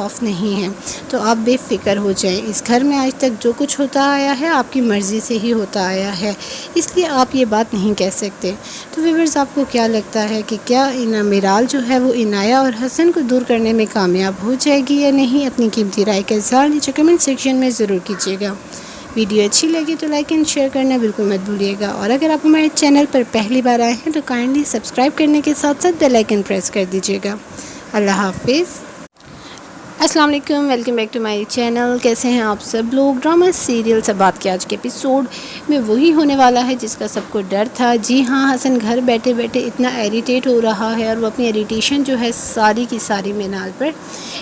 خوف نہیں ہے، تو آپ بے فکر ہو جائیں۔ اس گھر میں آج تک جو کچھ ہوتا آیا ہے آپ کی مرضی سے ہی ہوتا آیا ہے، اس لیے آپ یہ بات نہیں کہہ سکتے۔ تو ویورز، آپ کو کیا لگتا ہے کہ کیا میرال جو ہے وہ عنایہ اور حسن کو دور کرنے میں کامیاب ہو جائے گی یا نہیں؟ اپنی قیمتی رائے کا اظہار نیچے کمنٹ سیکشن میں ضرور کیجیے گا۔ ویڈیو اچھی لگی تو لائک اینڈ شیئر کرنا بالکل مت بھولیے گا، اور اگر آپ ہمارے چینل پر پہلی بار آئے ہیں تو کائنڈلی سبسکرائب کرنے کے ساتھ ساتھ بیل آئیکن پریس کر دیجیے گا۔ اللہ حافظ۔ السلام علیکم، welcome back to my channel. کیسے ہیں آپ سب لوگ؟ ڈرامہ سیریل سے بات کے آج کے ایپیسوڈ میں وہی ہونے والا ہے جس کا سب کو ڈر تھا۔ جی ہاں، حسن گھر بیٹھے بیٹھے اتنا ایریٹیٹ ہو رہا ہے اور وہ اپنی ایریٹیشن جو ہے ساری کی ساری مینال پر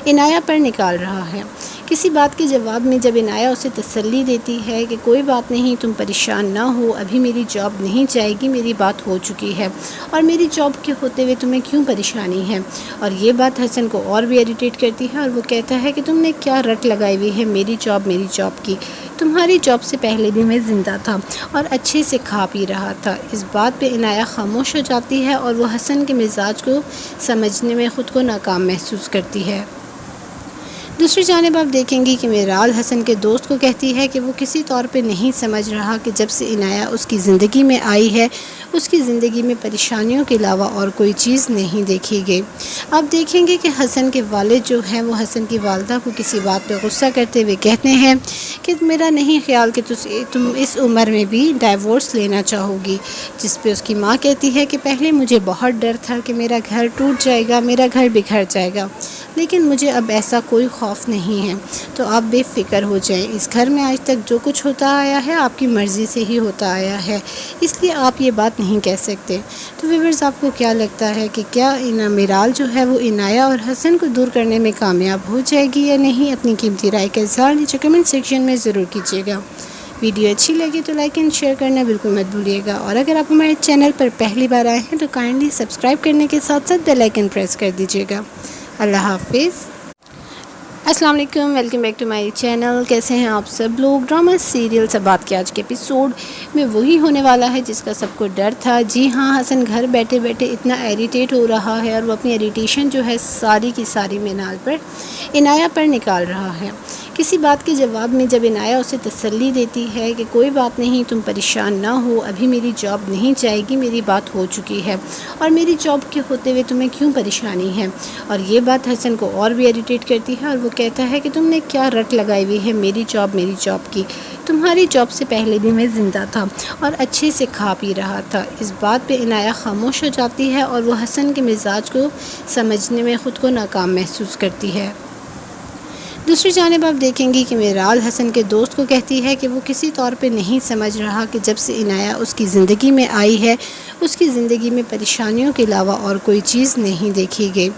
عنایہ پر نکال رہا ہے۔ کسی بات کے جواب میں جب عنایہ اسے تسلی دیتی ہے کہ کوئی بات نہیں، تم پریشان نہ ہو، ابھی میری جاب نہیں جائے گی، میری بات ہو چکی ہے، اور میری جاب کے ہوتے ہوئے تمہیں کیوں پریشانی ہے؟ اور یہ بات حسن کو اور بھی ایریٹیٹ کرتی ہے اور وہ کہتا ہے کہ تم نے کیا رٹ لگائی ہوئی ہے میری جاب کی، تمہاری جاب سے پہلے بھی میں زندہ تھا اور اچھے سے کھا پی رہا تھا۔ اس بات پہ عنایہ خاموش ہو جاتی ہے اور وہ حسن کے مزاج کو سمجھنے میں خود کو ناکام محسوس کرتی ہے۔ دوسری جانب آپ دیکھیں گی کہ میرال حسن کے دوست کو کہتی ہے کہ وہ کسی طور پہ نہیں سمجھ رہا کہ جب سے عنایہ اس کی زندگی میں آئی ہے اس کی زندگی میں پریشانیوں کے علاوہ اور کوئی چیز نہیں دیکھی گئی۔ آپ دیکھیں گے کہ حسن کے والد جو ہیں وہ حسن کی والدہ کو کسی بات پہ غصہ کرتے ہوئے کہتے ہیں کہ میرا نہیں خیال کہ تم اس عمر میں بھی ڈائیورس لینا چاہو گی، جس پہ اس کی ماں کہتی ہے کہ پہلے مجھے بہت ڈر تھا کہ میرا گھر ٹوٹ جائے گا، میرا گھر بکھر جائے گا، لیکن مجھے اب ایسا کوئی خوف نہیں ہے، تو آپ بے فکر ہو جائیں۔ اس گھر میں آج تک جو کچھ ہوتا آیا ہے آپ کی مرضی سے ہی ہوتا آیا ہے، اس لیے آپ یہ بات نہیں کہہ سکتے۔ تو ویورز، آپ کو کیا لگتا ہے کہ کیا میرال جو ہے وہ عنایہ اور حسن کو دور کرنے میں کامیاب ہو جائے گی یا نہیں؟ اپنی قیمتی رائے کا اظہار نیچے کمنٹ سیکشن میں ضرور کیجیے گا۔ ویڈیو اچھی لگی تو لائک اینڈ شیئر کرنا بالکل مت بھولیے گا، اور اگر آپ ہمارے چینل پر پہلی بار آئے ہیں تو کائنڈلی سبسکرائب کرنے کے ساتھ ساتھ بیل آئیکن پریس کر دیجیے گا۔ اللہ حافظ۔ السلام علیکم، welcome back to my channel. کیسے ہیں آپ سب لوگ؟ ڈرامہ سیریل سے بات کے آج کے ایپیسوڈ میں وہی ہونے والا ہے جس کا سب کو ڈر تھا۔ جی ہاں، حسن گھر بیٹھے بیٹھے اتنا ایریٹیٹ ہو رہا ہے اور وہ اپنی ایریٹیشن جو ہے ساری کی ساری مینال پر عنایہ پر نکال رہا ہے۔ کسی بات کے جواب میں جب عنایہ اسے تسلی دیتی ہے کہ کوئی بات نہیں، تم پریشان نہ ہو، ابھی میری جاب نہیں جائے گی، میری بات ہو چکی ہے، اور میری جاب کے ہوتے ہوئے تمہیں کیوں پریشانی ہے؟ اور یہ بات حسن کو اور بھی ایریٹیٹ کرتی ہے اور وہ کہتا ہے کہ تم نے کیا رٹ لگائی ہوئی ہے میری جاب کی، تمہاری جاب سے پہلے بھی میں زندہ تھا اور اچھے سے کھا پی رہا تھا۔ اس بات پہ عنایہ خاموش ہو جاتی ہے اور وہ حسن کے مزاج کو سمجھنے میں خود کو ناکام محسوس کرتی ہے۔ دوسری جانب آپ دیکھیں گی کہ میرال حسن کے دوست کو کہتی ہے کہ وہ کسی طور پہ نہیں سمجھ رہا کہ جب سے عنایہ اس کی زندگی میں آئی ہے اس کی زندگی میں پریشانیوں کے علاوہ اور کوئی چیز نہیں دیکھی گئی۔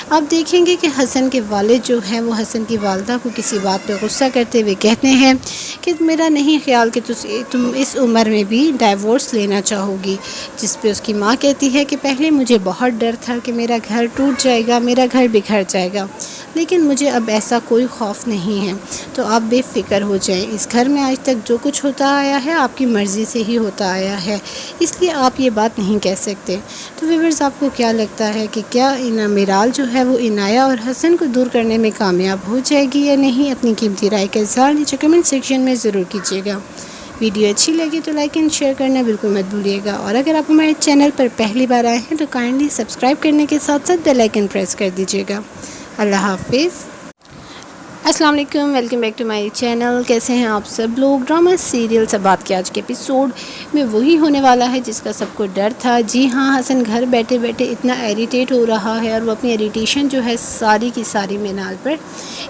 آپ دیکھیں گے کہ حسن کے والد جو ہیں وہ حسن کی والدہ کو کسی بات پہ غصہ کرتے ہوئے کہتے ہیں کہ میرا نہیں خیال کہ تم اس عمر میں بھی ڈائیورس لینا چاہو گی، جس پہ اس کی ماں کہتی ہے کہ پہلے مجھے بہت ڈر تھا کہ میرا گھر ٹوٹ جائے گا، میرا گھر بکھر جائے گا، لیکن مجھے اب ایسا کوئی خوف نہیں ہے، تو آپ بے فکر ہو جائیں۔ اس گھر میں آج تک جو کچھ ہوتا آیا ہے آپ کی مرضی سے ہی ہوتا آیا ہے، اس لیے آپ یہ بات نہیں کہہ سکتے۔ تو ویورز، آپ کو کیا لگتا ہے کہ کیا میرال جو ہے وہ عنایہ اور حسن کو دور کرنے میں کامیاب ہو جائے گی یا نہیں؟ اپنی قیمتی رائے کا اظہار نیچے کمنٹ سیکشن میں ضرور کیجیے گا۔ ویڈیو اچھی لگی تو لائک اینڈ شیئر کرنا بالکل مت بھولیے گا، اور اگر آپ ہمارے چینل پر پہلی بار آئے ہیں تو کائنڈلی سبسکرائب کرنے کے ساتھ ساتھ بیل آئیکن پریس کر دیجیے گا۔ اللہ حافظ۔ السلام علیکم، welcome back to my channel. کیسے ہیں آپ سب لوگ؟ ڈرامہ سیریل سے بات کے آج کے ایپیسوڈ میں وہی ہونے والا ہے جس کا سب کو ڈر تھا۔ جی ہاں، حسن گھر بیٹھے بیٹھے اتنا ایریٹیٹ ہو رہا ہے اور وہ اپنی ایریٹیشن جو ہے ساری کی ساری مینال پر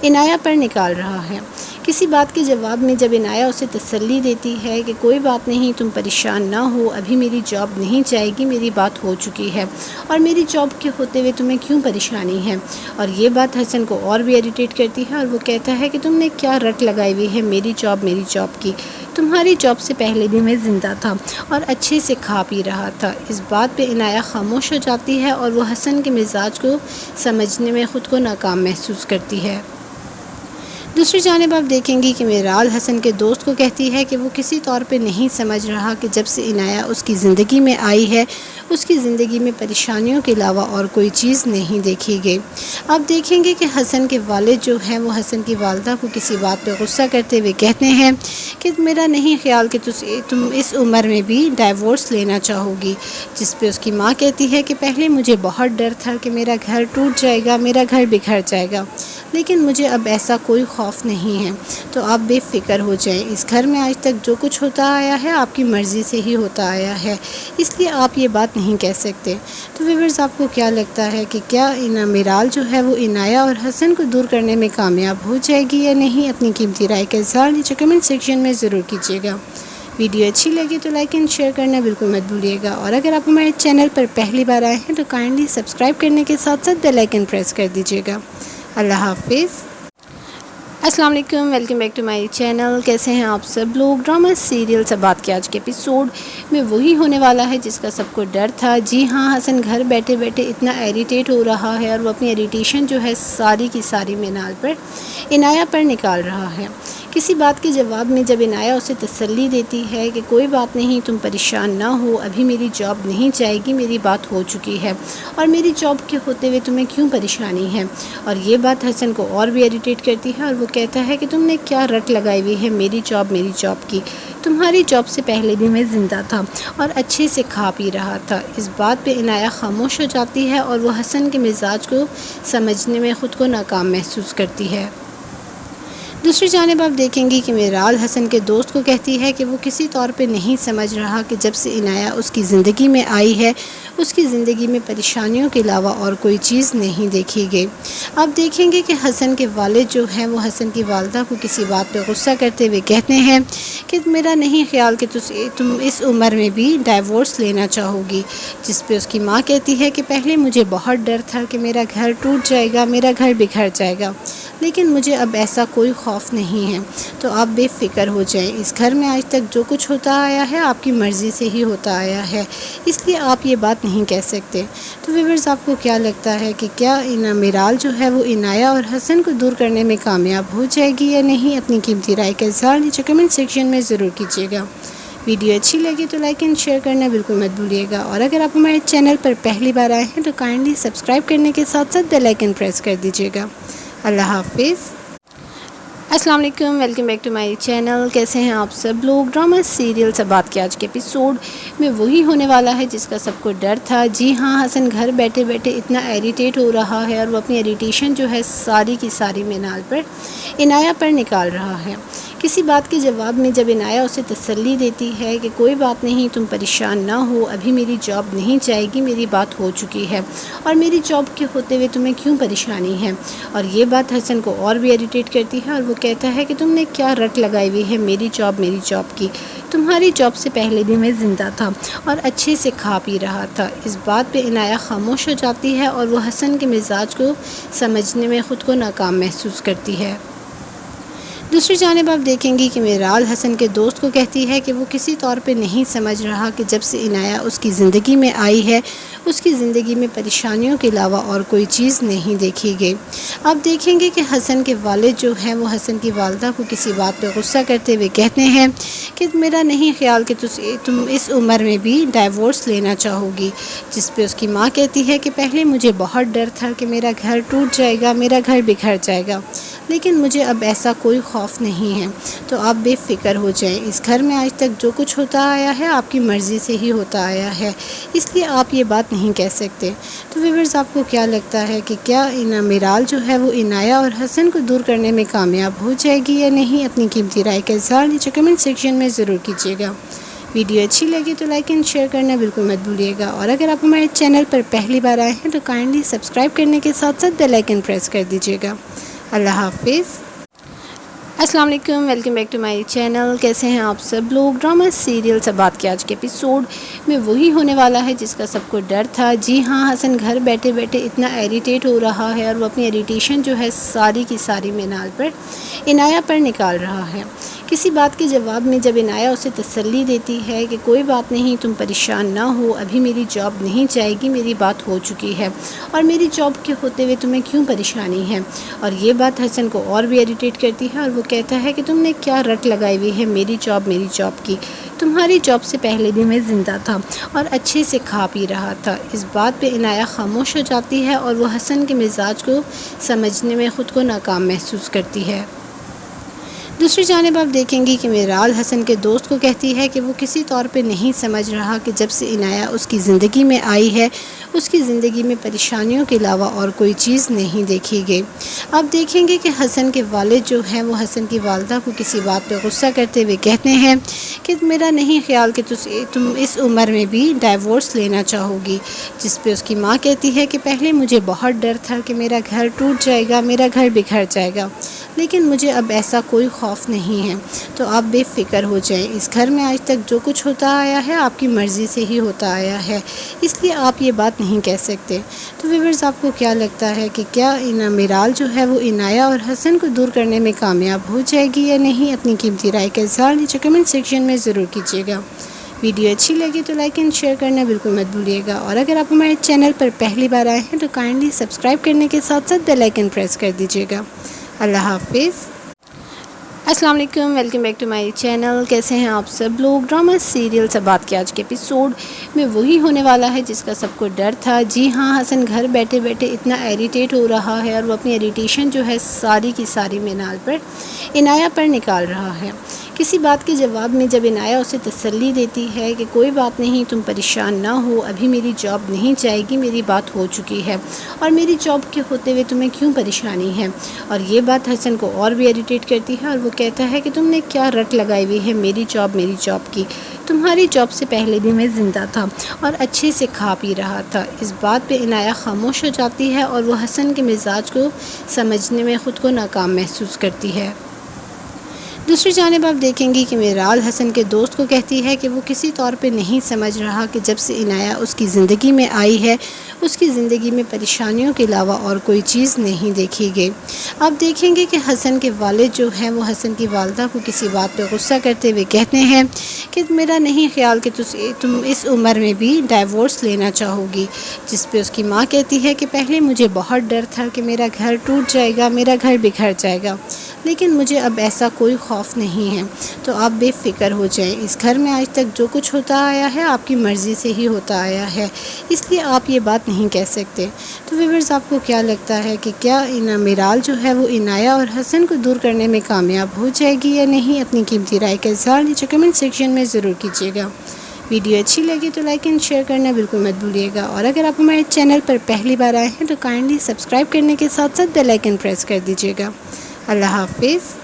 عنایہ پر نکال رہا ہے۔ کسی بات کے جواب میں جب عنایہ اسے تسلی دیتی ہے کہ کوئی بات نہیں، تم پریشان نہ ہو، ابھی میری جاب نہیں جائے گی، میری بات ہو چکی ہے، اور میری جاب کے ہوتے ہوئے تمہیں کیوں پریشانی ہے؟ اور یہ بات حسن کو اور بھی ایریٹیٹ کرتی ہے اور وہ کہتا ہے کہ تم نے کیا رٹ لگائی ہوئی ہے میری جاب کی، تمہاری جاب سے پہلے بھی میں زندہ تھا اور اچھے سے کھا پی رہا تھا۔ اس بات پہ عنایہ خاموش ہو جاتی ہے اور وہ حسن کے مزاج کو سمجھنے میں خود کو ناکام محسوس کرتی ہے۔ دوسری جانب آپ دیکھیں گی کہ میرال حسن کے دوست کو کہتی ہے کہ وہ کسی طور پہ نہیں سمجھ رہا کہ جب سے عنایہ اس کی زندگی میں آئی ہے اس کی زندگی میں پریشانیوں کے علاوہ اور کوئی چیز نہیں دیکھی گئی۔ آپ دیکھیں گے کہ حسن کے والد جو ہیں وہ حسن کی والدہ کو کسی بات پہ غصہ کرتے ہوئے کہتے ہیں کہ میرا نہیں خیال کہ تم اس عمر میں بھی ڈائیورس لینا چاہو گی، جس پہ اس کی ماں کہتی ہے کہ پہلے مجھے بہت ڈر تھا کہ میرا گھر ٹوٹ جائے گا، میرا گھر بکھر جائے گا، لیکن مجھے اب ایسا کوئی خوف نہیں ہے، تو آپ بے فکر ہو جائیں۔ اس گھر میں آج تک جو کچھ ہوتا آیا ہے آپ کی مرضی سے ہی ہوتا آیا ہے، اس لیے آپ یہ بات نہیں کہہ سکتے۔ تو ویورز، آپ کو کیا لگتا ہے کہ کیا میرال جو ہے وہ عنایہ اور حسن کو دور کرنے میں کامیاب ہو جائے گی یا نہیں؟ اپنی قیمتی رائے کا اظہار نیچے کمنٹ سیکشن میں ضرور کیجیے گا۔ ویڈیو اچھی لگی تو لائک اینڈ شیئر کرنا بالکل مت بھولیے گا، اور اگر آپ ہمارے چینل پر پہلی بار آئے ہیں تو کائنڈلی سبسکرائب کرنے کے ساتھ ساتھ بیل آئیکن پریس کر دیجیے گا۔ اللہ حافظ۔ السلام علیکم، welcome back to my channel. کیسے ہیں آپ سب لوگ؟ ڈرامہ سیریل سے بات کے آج کے ایپیسوڈ میں وہی ہونے والا ہے جس کا سب کو ڈر تھا۔ جی ہاں، حسن گھر بیٹھے بیٹھے اتنا ایریٹیٹ ہو رہا ہے اور وہ اپنی ایریٹیشن جو ہے ساری کی ساری مینال پر عنایہ پر نکال رہا ہے۔ کسی بات کے جواب میں جب عنایہ اسے تسلی دیتی ہے کہ کوئی بات نہیں، تم پریشان نہ ہو، ابھی میری جاب نہیں جائے گی، میری بات ہو چکی ہے، اور میری جاب کے ہوتے ہوئے تمہیں کیوں پریشانی ہے؟ اور یہ بات حسن کو اور بھی ایریٹیٹ کرتی ہے اور وہ کہتا ہے کہ تم نے کیا رٹ لگائی ہوئی ہے میری جاب کی، تمہاری جاب سے پہلے بھی میں زندہ تھا اور اچھے سے کھا پی رہا تھا۔ اس بات پہ عنایہ خاموش ہو جاتی ہے اور وہ حسن کے مزاج کو سمجھنے میں خود کو ناکام محسوس کرتی ہے۔ دوسری جانب آپ دیکھیں گی کہ میرال حسن کے دوست کو کہتی ہے کہ وہ کسی طور پہ نہیں سمجھ رہا کہ جب سے عنایہ اس کی زندگی میں آئی ہے اس کی زندگی میں پریشانیوں کے علاوہ اور کوئی چیز نہیں دیکھی گئی۔ آپ دیکھیں گے کہ حسن کے والد جو ہیں وہ حسن کی والدہ کو کسی بات پہ غصہ کرتے ہوئے کہتے ہیں کہ میرا نہیں خیال کہ تم اس عمر میں بھی ڈائیورس لینا چاہو گی، جس پہ اس کی ماں کہتی ہے کہ پہلے مجھے بہت ڈر تھا کہ میرا گھر ٹوٹ جائے گا، میرا گھر بکھر جائے گا، لیکن مجھے اب ایسا کوئی خوف نہیں ہے، تو آپ بے فکر ہو جائیں۔ اس گھر میں آج تک جو کچھ ہوتا آیا ہے آپ کی مرضی سے ہی ہوتا آیا ہے، اس لیے آپ یہ بات نہیں کہہ سکتے۔ تو ویورز، آپ کو کیا لگتا ہے کہ کیا میرال جو ہے وہ عنایہ اور حسن کو دور کرنے میں کامیاب ہو جائے گی یا نہیں؟ اپنی قیمتی رائے کا اظہار نیچے کمنٹ سیکشن میں ضرور کیجیے گا۔ ویڈیو اچھی لگی تو لائک اینڈ شیئر کرنا بالکل مت بھولیے گا، اور اگر آپ ہمارے چینل پر پہلی بار آئے ہیں تو کائنڈلی سبسکرائب کرنے کے ساتھ ساتھ بیل آئیکن پریس کر دیجیے گا۔ اللہ حافظ۔ السلام علیکم، welcome back to my channel. کیسے ہیں آپ سب لوگ؟ ڈرامہ سیریل سے بات کے آج کے ایپیسوڈ میں وہی ہونے والا ہے جس کا سب کو ڈر تھا۔ جی ہاں، حسن گھر بیٹھے بیٹھے اتنا ایریٹیٹ ہو رہا ہے اور وہ اپنی ایریٹیشن جو ہے ساری کی ساری مینال پر عنایہ پر نکال رہا ہے۔ کسی بات کے جواب میں جب عنایہ اسے تسلی دیتی ہے کہ کوئی بات نہیں، تم پریشان نہ ہو، ابھی میری جاب نہیں جائے گی، میری بات ہو چکی ہے، اور میری جاب کے ہوتے ہوئے تمہیں کیوں پریشانی ہے؟ اور یہ بات حسن کو اور بھی ایریٹیٹ کرتی ہے اور وہ کہتا ہے کہ تم نے کیا رٹ لگائی ہوئی ہے میری جاب کی، تمہاری جاب سے پہلے بھی میں زندہ تھا اور اچھے سے کھا پی رہا تھا۔ اس بات پہ عنایہ خاموش ہو جاتی ہے اور وہ حسن کے مزاج کو سمجھنے میں خود کو ناکام محسوس کرتی ہے۔ دوسری جانب آپ دیکھیں گی کہ میرال حسن کے دوست کو کہتی ہے کہ وہ کسی طور پہ نہیں سمجھ رہا کہ جب سے عنایہ اس کی زندگی میں آئی ہے اس کی زندگی میں پریشانیوں کے علاوہ اور کوئی چیز نہیں دیکھی گئی۔ آپ دیکھیں گے کہ حسن کے والد جو ہیں وہ حسن کی والدہ کو کسی بات پہ غصہ کرتے ہوئے کہتے ہیں کہ میرا نہیں خیال کہ تم اس عمر میں بھی ڈائیورس لینا چاہو گی، جس پہ اس کی ماں کہتی ہے کہ پہلے مجھے بہت ڈر تھا کہ میرا گھر ٹوٹ جائے گا، میرا گھر بکھر جائے گا، لیکن مجھے اب ایسا کوئی خوف نہیں ہے، تو آپ بے فکر ہو جائیں۔ اس گھر میں آج تک جو کچھ ہوتا آیا ہے آپ کی مرضی سے ہی ہوتا آیا ہے، اس لیے آپ یہ بات نہیں کہہ سکتے۔ تو ویورز، آپ کو کیا لگتا ہے کہ کیا میرال جو ہے وہ عنایہ اور حسن کو دور کرنے میں کامیاب ہو جائے گی یا نہیں؟ اپنی قیمتی رائے کا اظہار نیچے کمنٹ سیکشن میں ضرور کیجیے گا۔ ویڈیو اچھی لگی تو لائک اینڈ شیئر کرنا بالکل مت بھولیے گا، اور اگر آپ ہمارے چینل پر پہلی بار آئے ہیں تو کائنڈلی سبسکرائب کرنے کے ساتھ ساتھ بیل آئیکن پریس کر دیجیے گا۔ اللہ حافظ۔ السلام علیکم، welcome back to my channel. کیسے ہیں آپ سب لوگ؟ ڈرامہ سیریل سے بات کے آج کے ایپیسوڈ میں وہی ہونے والا ہے جس کا سب کو ڈر تھا۔ جی ہاں، حسن گھر بیٹھے بیٹھے اتنا ایریٹیٹ ہو رہا ہے اور وہ اپنی ایریٹیشن جو ہے ساری کی ساری مینال پر عنایہ پر نکال رہا ہے۔ کسی بات کے جواب میں جب عنایہ اسے تسلی دیتی ہے کہ کوئی بات نہیں، تم پریشان نہ ہو، ابھی میری جاب نہیں جائے گی، میری بات ہو چکی ہے، اور میری جاب کے ہوتے ہوئے تمہیں کیوں پریشانی ہے؟ اور یہ بات حسن کو اور بھی اریٹیٹ کرتی ہے اور وہ کہتا ہے کہ تم نے کیا رٹ لگائی ہوئی ہے میری جاب کی، تمہاری جاب سے پہلے بھی میں زندہ تھا اور اچھے سے کھا پی رہا تھا۔ اس بات پہ عنایہ خاموش ہو جاتی ہے اور وہ حسن کے مزاج کو سمجھنے میں خود کو ناکام محسوس کرتی ہے۔ دوسری جانب آپ دیکھیں گی کہ میرال حسن کے دوست کو کہتی ہے کہ وہ کسی طور پہ نہیں سمجھ رہا کہ جب سے عنایہ اس کی زندگی میں آئی ہے، اس کی زندگی میں پریشانیوں کے علاوہ اور کوئی چیز نہیں دیکھی گئی۔ آپ دیکھیں گے کہ حسن کے والد جو ہیں وہ حسن کی والدہ کو کسی بات پہ غصہ کرتے ہوئے کہتے ہیں کہ میرا نہیں خیال کہ تم اس عمر میں بھی ڈائیورس لینا چاہو گی، جس پہ اس کی ماں کہتی ہے کہ پہلے مجھے بہت ڈر تھا کہ میرا گھر ٹوٹ جائے گا، میرا گھر بکھر جائے گا، لیکن مجھے اب ایسا کوئی خوف نہیں ہے، تو آپ بے فکر ہو جائیں۔ اس گھر میں آج تک جو کچھ ہوتا آیا ہے آپ کی مرضی سے ہی ہوتا آیا ہے، اس لیے آپ یہ بات نہیں کہہ سکتے۔ تو ویورز، آپ کو کیا لگتا ہے کہ کیا میرال جو ہے وہ عنایہ اور حسن کو دور کرنے میں کامیاب ہو جائے گی یا نہیں؟ اپنی قیمتی رائے کا اظہار نیچے کمنٹ سیکشن میں ضرور کیجیے گا۔ ویڈیو اچھی لگی تو لائک اینڈ شیئر کرنا بالکل مت بھولیے گا، اور اگر آپ ہمارے چینل پر پہلی بار آئے ہیں تو کائنڈلی سبسکرائب کرنے کے ساتھ ساتھ بیل آئیکن پریس کر دیجیے گا۔ اللہ حافظ۔ السلام علیکم، welcome back to my channel. کیسے ہیں آپ سب لوگ؟ ڈرامہ سیریل سے بات کے آج کے ایپیسوڈ میں وہی ہونے والا ہے جس کا سب کو ڈر تھا۔ جی ہاں، حسن گھر بیٹھے بیٹھے اتنا ایریٹیٹ ہو رہا ہے اور وہ اپنی ایریٹیشن جو ہے ساری کی ساری مینال پر عنایہ پر نکال رہا ہے۔ کسی بات کے جواب میں جب عنایہ اسے تسلی دیتی ہے کہ کوئی بات نہیں، تم پریشان نہ ہو، ابھی میری جاب نہیں جائے گی، میری بات ہو چکی ہے، اور میری جاب کے ہوتے ہوئے تمہیں کیوں پریشانی ہے؟ اور یہ بات حسن کو اور بھی اریٹیٹ کرتی ہے اور وہ کہتا ہے کہ تم نے کیا رٹ لگائی ہوئی ہے میری جاب کی، تمہاری جاب سے پہلے بھی میں زندہ تھا اور اچھے سے کھا پی رہا تھا۔ اس بات پہ عنایہ خاموش ہو جاتی ہے اور وہ حسن کے مزاج کو سمجھنے میں خود کو ناکام محسوس کرتی ہے۔ دوسری جانب آپ دیکھیں گی کہ میرال حسن کے دوست کو کہتی ہے کہ وہ کسی طور پہ نہیں سمجھ رہا کہ جب سے عنایہ اس کی زندگی میں آئی ہے، اس کی زندگی میں پریشانیوں کے علاوہ اور کوئی چیز نہیں دیکھی گئی۔ آپ دیکھیں گے کہ حسن کے والد جو ہیں وہ حسن کی والدہ کو کسی بات پہ غصہ کرتے ہوئے کہتے ہیں کہ میرا نہیں خیال کہ تم اس عمر میں بھی ڈائیورس لینا چاہو گی، جس پہ اس کی ماں کہتی ہے کہ پہلے مجھے بہت ڈر تھا کہ میرا گھر ٹوٹ جائے گا، میرا گھر بکھر جائے گا، لیکن مجھے اب ایسا کوئی خوف نہیں ہے، تو آپ بے فکر ہو جائیں۔ اس گھر میں آج تک جو کچھ ہوتا آیا ہے آپ کی مرضی سے ہی ہوتا آیا ہے، اس لیے آپ یہ بات نہیں کہہ سکتے۔ تو ویورز، آپ کو کیا لگتا ہے کہ کیا میرال جو ہے وہ عنایہ اور حسن کو دور کرنے میں کامیاب ہو جائے گی یا نہیں؟ اپنی قیمتی رائے کا اظہار نیچے کمنٹ سیکشن میں ضرور کیجیے گا۔ ویڈیو اچھی لگی تو لائک اینڈ شیئر کرنا بالکل مت بھولیے گا، اور اگر آپ ہمارے چینل پر پہلی بار آئے ہیں تو کائنڈلی سبسکرائب کرنے کے ساتھ ساتھ بیل آئیکن پریس کر دیجیے گا۔ اللہ حافظ۔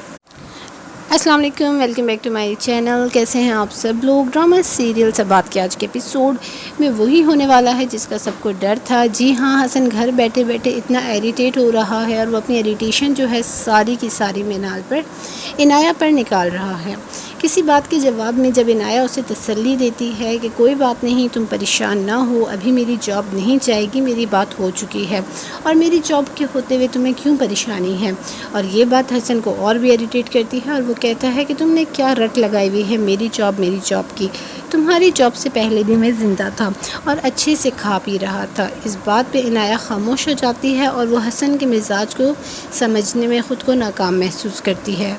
السلام علیکم، welcome back to my channel. کیسے ہیں آپ سب لوگ؟ ڈرامہ سیریل سے بات کے آج کے ایپیسوڈ میں وہی ہونے والا ہے جس کا سب کو ڈر تھا۔ جی ہاں، حسن گھر بیٹھے بیٹھے اتنا ایریٹیٹ ہو رہا ہے اور وہ اپنی ایریٹیشن جو ہے ساری کی ساری مینال پر عنایہ پر نکال رہا ہے۔ کسی بات کے جواب میں جب عنایہ اسے تسلی دیتی ہے کہ کوئی بات نہیں، تم پریشان نہ ہو، ابھی میری جاب نہیں جائے گی، میری بات ہو چکی ہے، اور میری جاب کے ہوتے ہوئے تمہیں کیوں پریشانی ہے؟ اور یہ بات حسن کو اور بھی اریٹیٹ کرتی ہے اور وہ کہتا ہے کہ تم نے کیا رٹ لگائی ہوئی ہے میری جاب کی، تمہاری جاب سے پہلے بھی میں زندہ تھا اور اچھے سے کھا پی رہا تھا۔ اس بات پہ عنایہ خاموش ہو جاتی ہے اور وہ حسن کے مزاج کو سمجھنے میں خود کو ناکام محسوس کرتی ہے۔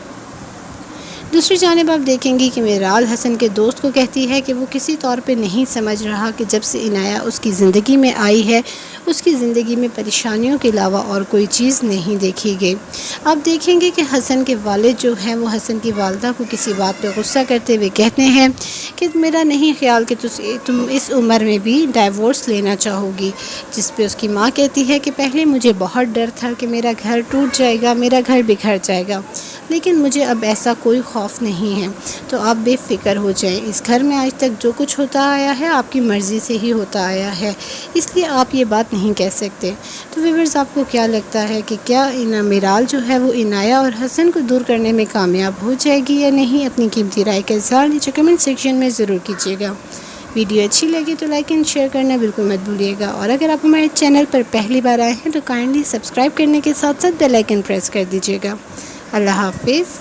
دوسری جانب آپ دیکھیں گی کہ میرال حسن کے دوست کو کہتی ہے کہ وہ کسی طور پہ نہیں سمجھ رہا کہ جب سے عنایہ اس کی زندگی میں آئی ہے، اس کی زندگی میں پریشانیوں کے علاوہ اور کوئی چیز نہیں دیکھی گئی۔ آپ دیکھیں گے کہ حسن کے والد جو ہیں وہ حسن کی والدہ کو کسی بات پہ غصہ کرتے ہوئے کہتے ہیں کہ میرا نہیں خیال کہ تم اس عمر میں بھی ڈائیورس لینا چاہو گی، جس پہ اس کی ماں کہتی ہے کہ پہلے مجھے بہت ڈر تھا کہ میرا گھر ٹوٹ جائے گا، میرا گھر بکھر جائے گا، لیکن مجھے اب ایسا کوئی خوف نہیں ہے، تو آپ بے فکر ہو جائیں۔ اس گھر میں آج تک جو کچھ ہوتا آیا ہے آپ کی مرضی سے ہی ہوتا آیا ہے، اس لیے آپ یہ بات نہیں کہہ سکتے۔ تو ویورز، آپ کو کیا لگتا ہے کہ کیا میرال جو ہے وہ عنایہ اور حسن کو دور کرنے میں کامیاب ہو جائے گی یا نہیں؟ اپنی قیمتی رائے کا اظہار نیچے کمنٹ سیکشن میں ضرور کیجیے گا۔ ویڈیو اچھی لگی تو لائک اینڈ شیئر کرنا بالکل مت بھولیے گا، اور اگر آپ ہمارے چینل پر پہلی بار آئے ہیں تو کائنڈلی سبسکرائب کرنے کے ساتھ ساتھ بیل آئیکن پریس کر دیجیے گا۔ اللہ حافظ۔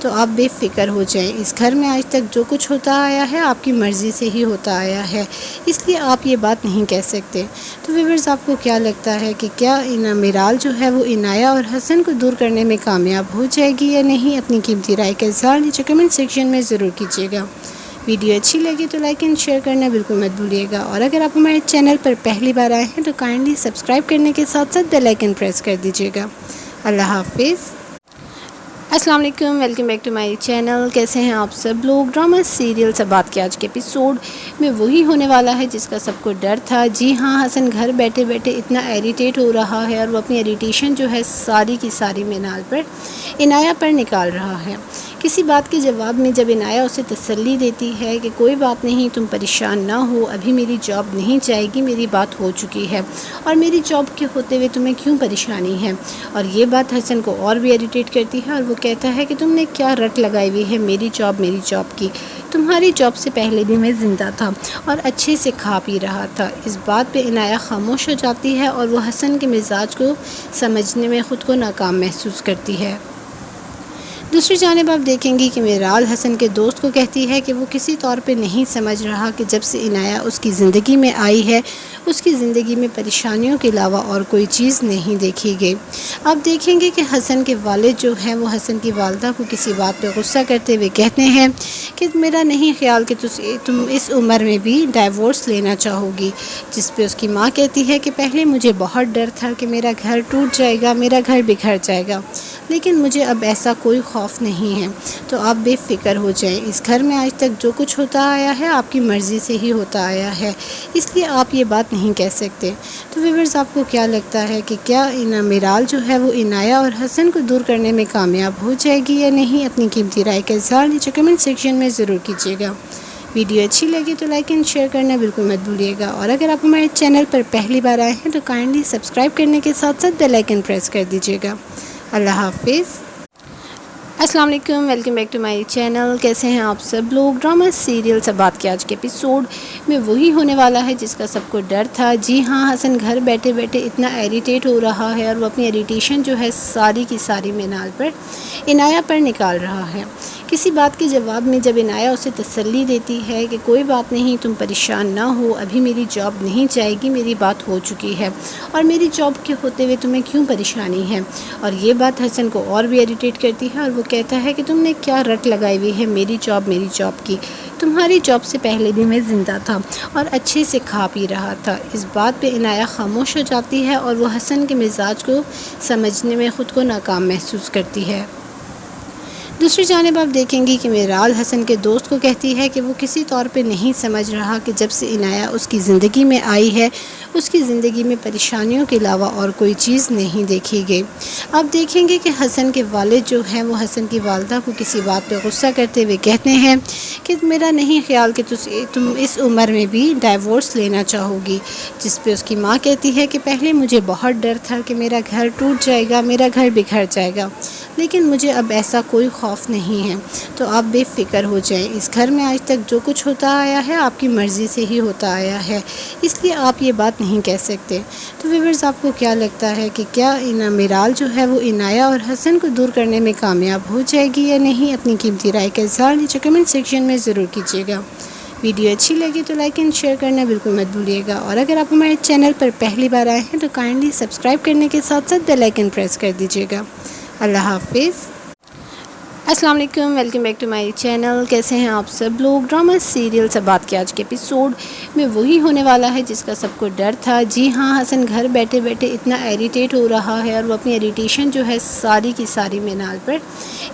تو آپ بے فکر ہو جائیں۔ اس گھر میں آج تک جو کچھ ہوتا آیا ہے آپ کی مرضی سے ہی ہوتا آیا ہے، اس لیے آپ یہ بات نہیں کہہ سکتے۔ تو ویورز، آپ کو کیا لگتا ہے کہ کیا میرال جو ہے وہ عنایہ اور حسن کو دور کرنے میں کامیاب ہو جائے گی یا نہیں؟ اپنی قیمتی رائے کا اظہار نیچے کمنٹ سیکشن میں ضرور کیجیے گا۔ ویڈیو اچھی لگی تو لائک اینڈ شیئر کرنا بالکل مت بھولیے گا، اور اگر آپ ہمارے چینل پر پہلی بار آئے ہیں تو کائنڈلی سبسکرائب کرنے کے ساتھ ساتھ بیل آئیکن پریس کر دیجیے گا۔ اللہ حافظ۔ السلام علیکم، welcome back to my channel. کیسے ہیں آپ سب لوگ؟ ڈرامہ سیریل سے بات کے آج کے ایپیسوڈ میں وہی ہونے والا ہے جس کا سب کو ڈر تھا۔ جی ہاں، حسن گھر بیٹھے بیٹھے اتنا ایریٹیٹ ہو رہا ہے اور وہ اپنی ایریٹیشن جو ہے ساری کی ساری مینال پر عنایہ پر نکال رہا ہے۔ کسی بات کے جواب میں جب عنایہ اسے تسلی دیتی ہے کہ کوئی بات نہیں، تم پریشان نہ ہو، ابھی میری جاب نہیں جائے گی، میری بات ہو چکی ہے، اور میری جاب کے ہوتے ہوئے تمہیں کیوں پریشانی ہے؟ اور یہ بات حسن کو اور بھی ایریٹیٹ کرتی ہے، اور وہ کہتا ہے کہ تم نے کیا رٹ لگائی ہوئی ہے میری جاب کی، تمہاری جاب سے پہلے بھی میں زندہ تھا اور اچھے سے کھا پی رہا تھا۔ اس بات پہ عنایہ خاموش ہو جاتی ہے اور وہ حسن کے مزاج کو سمجھنے میں خود کو ناکام محسوس کرتی ہے۔ دوسری جانب آپ دیکھیں گی کہ میرال حسن کے دوست کو کہتی ہے کہ وہ کسی طور پہ نہیں سمجھ رہا کہ جب سے عنایہ اس کی زندگی میں آئی ہے اس کی زندگی میں پریشانیوں کے علاوہ اور کوئی چیز نہیں دیکھی گئی۔ آپ دیکھیں گے کہ حسن کے والد جو ہیں وہ حسن کی والدہ کو کسی بات پہ غصہ کرتے ہوئے کہتے ہیں کہ میرا نہیں خیال کہ تم اس عمر میں بھی ڈائیورس لینا چاہو گی، جس پہ اس کی ماں کہتی ہے کہ پہلے مجھے بہت ڈر تھا کہ میرا گھر ٹوٹ جائے گا، میرا گھر بکھر جائے گا، لیکن مجھے اب ایسا کوئی خوف نہیں ہے، تو آپ بے فکر ہو جائیں۔ اس گھر میں آج تک جو کچھ ہوتا آیا ہے آپ کی مرضی سے ہی ہوتا آیا ہے، اس لیے آپ یہ بات نہیں کہہ سکتے۔ تو ویورز، آپ کو کیا لگتا ہے کہ کیا میرال جو ہے وہ عنایہ اور حسن کو دور کرنے میں کامیاب ہو جائے گی یا نہیں؟ اپنی قیمتی رائے کا اظہار نیچے کمنٹ سیکشن میں ضرور کیجیے گا۔ ویڈیو اچھی لگی تو لائک اینڈ شیئر کرنا بالکل مت بھولیے گا، اور اگر آپ ہمارے چینل پر پہلی بار آئے ہیں تو کائنڈلی سبسکرائب کرنے کے ساتھ ساتھ بیل آئیکن پریس کر دیجیے گا۔ اللہ حافظ۔ السلام علیکم، welcome back to my channel. کیسے ہیں آپ سب لوگ؟ ڈرامہ سیریل سے بات کے آج کے ایپیسوڈ میں وہی ہونے والا ہے جس کا سب کو ڈر تھا۔ جی ہاں، حسن گھر بیٹھے بیٹھے اتنا ایریٹیٹ ہو رہا ہے اور وہ اپنی ایریٹیشن جو ہے ساری کی ساری مینال پر عنایہ پر نکال رہا ہے۔ کسی بات کے جواب میں جب عنایہ اسے تسلی دیتی ہے کہ کوئی بات نہیں، تم پریشان نہ ہو، ابھی میری جاب نہیں جائے گی، میری بات ہو چکی ہے، اور میری جاب کے ہوتے ہوئے تمہیں کیوں پریشانی ہے؟ اور یہ بات حسن کو اور بھی ایریٹیٹ کرتی ہے، اور وہ کہتا ہے کہ تم نے کیا رٹ لگائی ہوئی ہے میری جاب کی، تمہاری جاب سے پہلے بھی میں زندہ تھا اور اچھے سے کھا پی رہا تھا۔ اس بات پہ عنایہ خاموش ہو جاتی ہے اور وہ حسن کے مزاج کو سمجھنے میں خود کو ناکام محسوس کرتی ہے۔ دوسری جانب آپ دیکھیں گی کہ میرال حسن کے دوست کو کہتی ہے کہ وہ کسی طور پہ نہیں سمجھ رہا کہ جب سے عنایہ اس کی زندگی میں آئی ہے اس کی زندگی میں پریشانیوں کے علاوہ اور کوئی چیز نہیں دیکھی گئی۔ آپ دیکھیں گے کہ حسن کے والد جو ہیں وہ حسن کی والدہ کو کسی بات پہ غصہ کرتے ہوئے کہتے ہیں کہ میرا نہیں خیال کہ تم اس عمر میں بھی ڈائیورس لینا چاہو گی، جس پہ اس کی ماں کہتی ہے کہ پہلے مجھے بہت ڈر تھا کہ میرا گھر ٹوٹ جائے گا، میرا گھر بکھر جائے گا، لیکن مجھے اب ایسا کوئی خوف نہیں ہے، تو آپ بے فکر ہو جائیں۔ اس گھر میں آج تک جو کچھ ہوتا آیا ہے آپ کی مرضی سے ہی ہوتا آیا ہے، اس لیے آپ یہ بات نہیں کہہ سکتے۔ تو ویورز، آپ کو کیا لگتا ہے کہ کیا میرال جو ہے وہ عنایہ اور حسن کو دور کرنے میں کامیاب ہو جائے گی یا نہیں؟ اپنی قیمتی رائے کا اظہار نیچے کمنٹ سیکشن میں ضرور کیجیے گا۔ ویڈیو اچھی لگی تو لائک اینڈ شیئر کرنا بالکل مت بھولیے گا، اور اگر آپ ہمارے چینل پر پہلی بار آئے ہیں تو کائنڈلی سبسکرائب کرنے کے ساتھ ساتھ بیل آئیکن پریس کر دیجیے گا۔ اللہ حافظ۔ السلام علیکم، welcome back to my channel. کیسے ہیں آپ سب لوگ؟ ڈرامہ سیریل سے بات کے آج کے ایپیسوڈ میں وہی ہونے والا ہے جس کا سب کو ڈر تھا۔ جی ہاں، حسن گھر بیٹھے بیٹھے اتنا ایریٹیٹ ہو رہا ہے اور وہ اپنی ایریٹیشن جو ہے ساری کی ساری مینال پر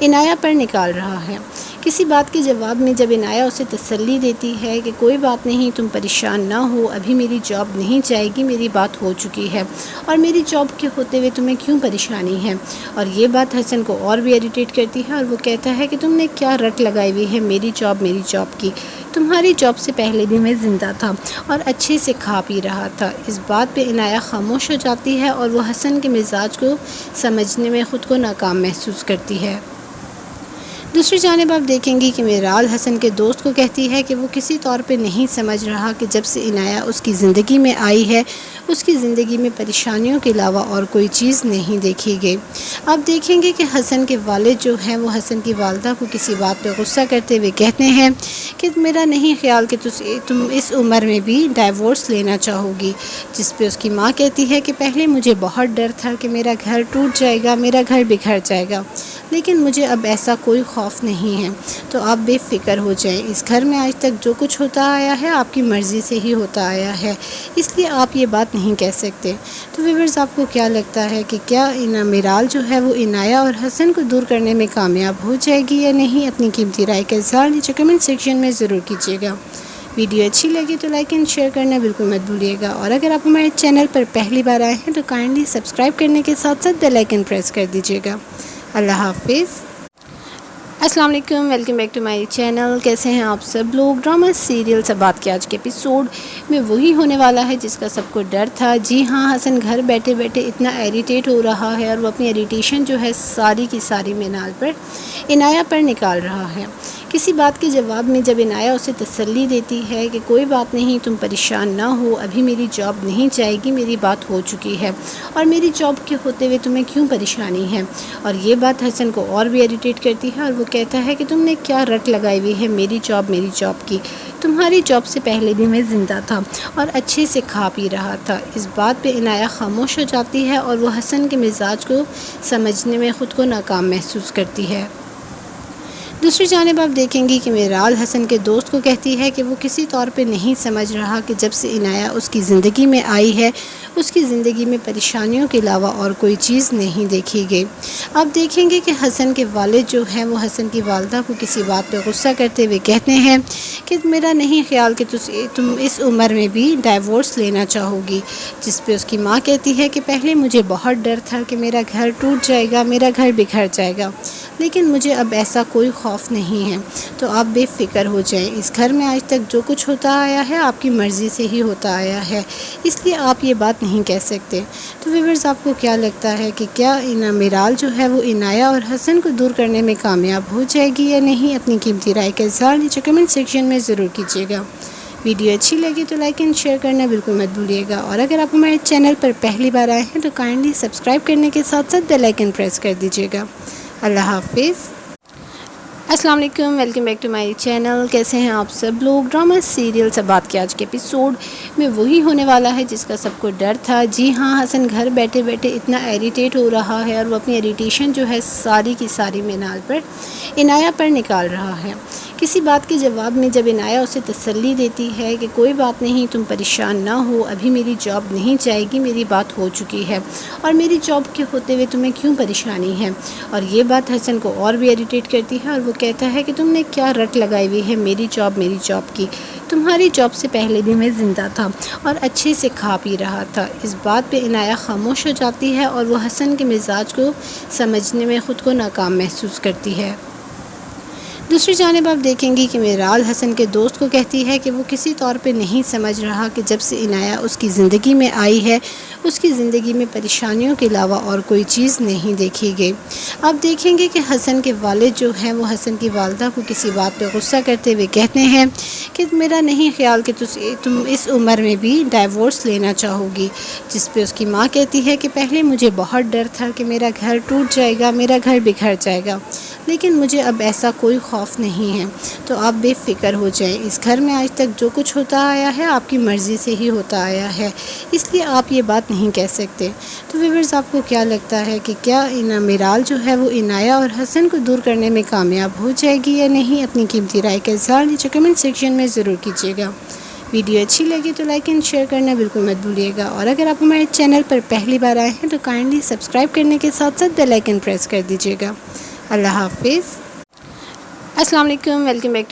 عنایہ پر نکال رہا ہے۔ کسی بات کے جواب میں جب عنایہ اسے تسلی دیتی ہے کہ کوئی بات نہیں، تم پریشان نہ ہو، ابھی میری جاب نہیں جائے گی، میری بات ہو چکی ہے، اور میری جاب کے ہوتے ہوئے تمہیں کیوں پریشانی ہے؟ اور یہ بات حسن کو اور بھی ایریٹیٹ کرتی ہے، اور وہ کہتا ہے کہ تم نے کیا رٹ لگائی ہوئی ہے میری جاب کی، تمہاری جاب سے پہلے بھی میں زندہ تھا اور اچھے سے کھا پی رہا تھا۔ اس بات پہ عنایہ خاموش ہو جاتی ہے اور وہ حسن کے مزاج کو سمجھنے میں خود کو ناکام محسوس کرتی ہے۔ دوسری جانب آپ دیکھیں گی کہ میرال حسن کے دوست کو کہتی ہے کہ وہ کسی طور پہ نہیں سمجھ رہا کہ جب سے عنایہ اس کی زندگی میں آئی ہے اس کی زندگی میں پریشانیوں کے علاوہ اور کوئی چیز نہیں دیکھی گئی۔ آپ دیکھیں گے کہ حسن کے والد جو ہیں وہ حسن کی والدہ کو کسی بات پہ غصہ کرتے ہوئے کہتے ہیں کہ میرا نہیں خیال کہ تم اس عمر میں بھی ڈائیورس لینا چاہو گی، جس پہ اس کی ماں کہتی ہے کہ پہلے مجھے بہت ڈر تھا کہ میرا گھر ٹوٹ جائے گا، میرا گھر بکھر جائے گا، لیکن مجھے اب ایسا کوئی خوف نہیں ہے، تو آپ بے فکر ہو جائیں۔ اس گھر میں آج تک جو کچھ ہوتا آیا ہے آپ کی مرضی سے ہی ہوتا آیا ہے، اس لیے آپ یہ بات نہیں کہہ سکتے۔ تو ویورز، آپ کو کیا لگتا ہے کہ کیا میرال جو ہے وہ عنایہ اور حسن کو دور کرنے میں کامیاب ہو جائے گی یا نہیں؟ اپنی قیمتی رائے کا اظہار نیچے کمنٹ سیکشن میں ضرور کیجیے گا۔ ویڈیو اچھی لگی تو لائک اینڈ شیئر کرنا بالکل مت بھولیے گا، اور اگر آپ ہمارے چینل پر پہلی بار آئے ہیں تو کائنڈلی سبسکرائب کرنے کے ساتھ ساتھ بیل آئیکن پریس کر دیجیے گا۔ اللہ حافظ۔ السلام علیکم، welcome back to my channel. کیسے ہیں آپ سب لوگ؟ ڈرامہ سیریل سے بات کی آج کے ایپیسوڈ میں وہی ہونے والا ہے جس کا سب کو ڈر تھا۔ جی ہاں، حسن گھر بیٹھے بیٹھے اتنا ایریٹیٹ ہو رہا ہے اور وہ اپنی ایریٹیشن جو ہے ساری کی ساری منال پر عنایہ پر نکال رہا ہے۔ کسی بات کے جواب میں جب عنایہ اسے تسلی دیتی ہے کہ کوئی بات نہیں، تم پریشان نہ ہو، ابھی میری جاب نہیں جائے گی، میری بات ہو چکی ہے، اور میری جاب کے ہوتے ہوئے تمہیں کیوں پریشانی ہے؟ اور یہ بات حسن کو اور بھی ایریٹیٹ کرتی ہے اور وہ کہتا ہے کہ تم نے کیا رٹ لگائی ہوئی ہے میری جاب کی، تمہاری جاب سے پہلے بھی میں زندہ تھا اور اچھے سے کھا پی رہا تھا۔ اس بات پہ عنایہ خاموش ہو جاتی ہے اور وہ حسن کے مزاج کو سمجھنے میں خود کو ناکام محسوس کرتی ہے۔ دوسری جانب آپ دیکھیں گی کہ میرال حسن کے دوست کو کہتی ہے کہ وہ کسی طور پہ نہیں سمجھ رہا کہ جب سے عنایہ اس کی زندگی میں آئی ہے اس کی زندگی میں پریشانیوں کے علاوہ اور کوئی چیز نہیں دیکھی گئی۔ آپ دیکھیں گے کہ حسن کے والد جو ہیں وہ حسن کی والدہ کو کسی بات پہ غصہ کرتے ہوئے کہتے ہیں کہ میرا نہیں خیال کہ تم اس عمر میں بھی ڈائیورس لینا چاہو گی، جس پہ اس کی ماں کہتی ہے کہ پہلے مجھے بہت ڈر تھا کہ میرا گھر ٹوٹ جائے گا، میرا گھر بکھر جائے گا، لیکن مجھے اب ایسا کوئی خوف نہیں ہے، تو آپ بے فکر ہو جائیں۔ اس گھر میں آج تک جو کچھ ہوتا آیا ہے آپ کی مرضی سے ہی ہوتا آیا ہے، اس لیے آپ یہ بات نہیں کہہ سکتے۔ تو ویورز، آپ کو کیا لگتا ہے کہ کیا میرال جو ہے وہ عنایہ اور حسن کو دور کرنے میں کامیاب ہو جائے گی یا نہیں؟ اپنی قیمتی رائے کا اظہار نیچے کمنٹ سیکشن میں ضرور کیجیے گا۔ ویڈیو اچھی لگی تو لائک اینڈ شیئر کرنا بالکل مت بھولیے گا، اور اگر آپ ہمارے چینل پر پہلی بار آئے ہیں تو کائنڈلی سبسکرائب کرنے کے ساتھ ساتھ بیل آئیکن پریس کر دیجیے گا۔ اللہ حافظ۔ السلام علیکم، welcome back to my channel. کیسے ہیں آپ سب لوگ؟ ڈرامہ سیریل سے بات کی آج کے ایپیسوڈ میں وہی ہونے والا ہے جس کا سب کو ڈر تھا۔ جی ہاں، حسن گھر بیٹھے بیٹھے اتنا ایریٹیٹ ہو رہا ہے اور وہ اپنی ایریٹیشن جو ہے ساری کی ساری منال پر عنایہ پر نکال رہا ہے۔ کسی بات کے جواب میں جب عنایہ اسے تسلی دیتی ہے کہ کوئی بات نہیں، تم پریشان نہ ہو، ابھی میری جاب نہیں جائے گی، میری بات ہو چکی ہے، اور میری جاب کے ہوتے ہوئے تمہیں کیوں پریشانی ہے؟ اور یہ بات حسن کو اور بھی ایریٹیٹ کرتی ہے اور وہ کہتا ہے کہ تم نے کیا رٹ لگائی ہوئی ہے میری جاب کی، تمہاری جاب سے پہلے بھی میں زندہ تھا اور اچھے سے کھا پی رہا تھا۔ اس بات پہ عنایہ خاموش ہو جاتی ہے اور وہ حسن کے مزاج کو سمجھنے میں خود کو ناکام محسوس کرتی ہے۔ دوسری جانب آپ دیکھیں گی کہ میرال حسن کے دوست کو کہتی ہے کہ وہ کسی طور پہ نہیں سمجھ رہا کہ جب سے عنایہ اس کی زندگی میں آئی ہے اس کی زندگی میں پریشانیوں کے علاوہ اور کوئی چیز نہیں دیکھی گئی۔ آپ دیکھیں گے کہ حسن کے والد جو ہیں وہ حسن کی والدہ کو کسی بات پہ غصہ کرتے ہوئے کہتے ہیں کہ میرا نہیں خیال کہ تم اس عمر میں بھی ڈائیورس لینا چاہو گی، جس پہ اس کی ماں کہتی ہے کہ پہلے مجھے بہت ڈر تھا کہ میرا گھر ٹوٹ جائے گا، میرا گھر بکھر جائے گا، لیکن مجھے اب ایسا کوئی خوف نہیں ہے، تو آپ بے فکر ہو جائیں۔ اس گھر میں آج تک جو کچھ ہوتا آیا ہے آپ کی مرضی سے ہی ہوتا آیا ہے، اس لیے آپ یہ بات نہیں کہہ سکتے۔ تو ویورز، آپ کو کیا لگتا ہے کہ کیا میرال جو ہے وہ عنایہ اور حسن کو دور کرنے میں کامیاب ہو جائے گی یا نہیں؟ اپنی قیمتی رائے کا اظہار نیچے کمنٹ سیکشن میں ضرور کیجیے گا۔ ویڈیو اچھی لگی تو لائک اینڈ شیئر کرنا بالکل مت بھولیے گا، اور اگر آپ ہمارے چینل پر پہلی بار آئے ہیں تو کائنڈلی سبسکرائب کرنے کے ساتھ ساتھ بیل آئیکن پریس کر دیجیے گا۔ اللہ حافظ۔ السلام علیکم، ویلکم بیک